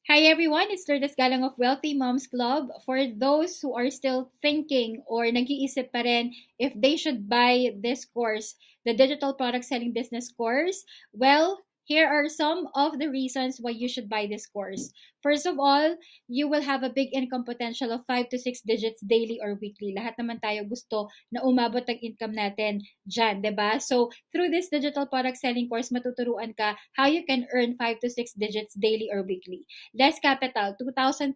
Hi everyone, it's Lourdes Galang of Wealthy Moms Club. For those who are still thinking or nag-iisip pa rin if they should buy this course, the Digital Product Selling Business course, well, here are some of the reasons why you should buy this course. First of all, you will have a big income potential of 5 to 6 digits daily or weekly. Lahat naman tayo gusto na umabot ang income natin dyan, 'di ba? So, through this digital product selling course, matuturuan ka how you can earn 5 to 6 digits daily or weekly. Less capital, 2,300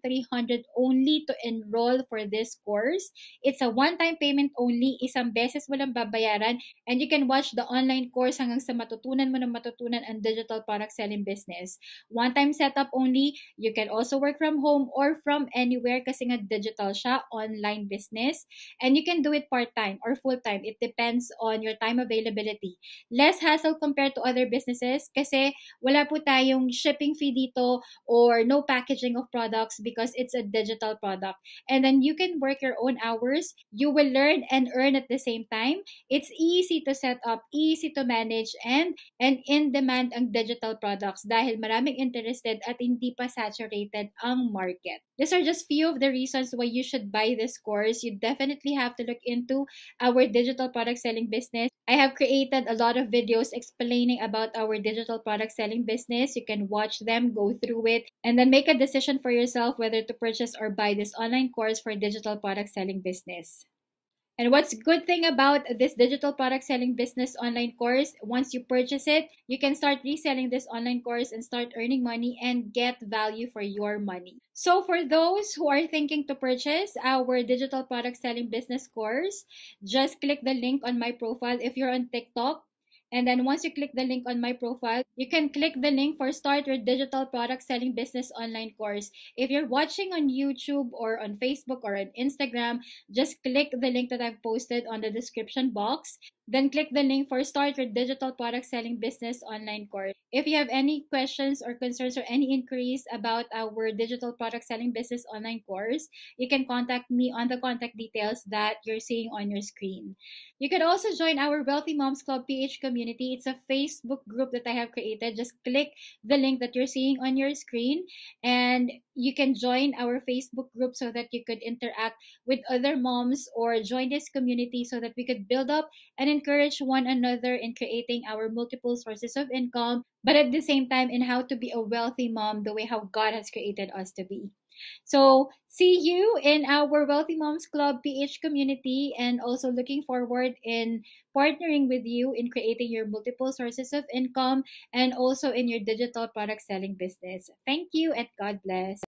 only to enroll for this course. It's a one-time payment only, isang beses mo lang babayaran, and you can watch the online course hanggang sa matutunan mo na matutunan ang digital product selling business. One-time setup only, you can also work from home or from anywhere kasi nga digital siya, online business. And you can do it part-time or full-time. It depends on your time availability. Less hassle compared to other businesses kasi wala po tayong shipping fee dito or no packaging of products because it's a digital product. And then you can work your own hours. You will learn and earn at the same time. It's easy to set up, easy to manage, and in demand ang digital products dahil maraming interested at hindi pa saturated ang market. These are just few of the reasons why you should buy this course. You definitely have to look into our digital product selling business. I have created a lot of videos explaining about our digital product selling business. You can watch them, go through it, and then make a decision for yourself whether to purchase or buy this online course for digital product selling business. And what's good thing about this digital product selling business online course, once you purchase it, you can start reselling this online course and start earning money and get value for your money. So for those who are thinking to purchase our digital product selling business course, just click the link on my profile if you're on TikTok. And then once you click the link on my profile, you can click the link for Start Your Digital Product Selling Business Online Course. If you're watching on YouTube or on Facebook or on Instagram, just click the link that I've posted on the description box. Then click the link for Start Your Digital Product Selling Business Online Course. If you have any questions or concerns or any inquiries about our Digital Product Selling Business Online Course, you can contact me on the contact details that you're seeing on your screen. You can also join our Wealthy Moms Club PH community. It's a Facebook group that I have created. Just click the link that you're seeing on your screen and you can join our Facebook group so that you could interact with other moms or join this community so that we could build up and encourage one another in creating our multiple sources of income, but at the same time in how to be a wealthy mom the way how God has created us to be. So, see you in our Wealthy Moms Club PH community and also looking forward in partnering with you in creating your multiple sources of income and also in your digital product selling business. Thank you and God bless.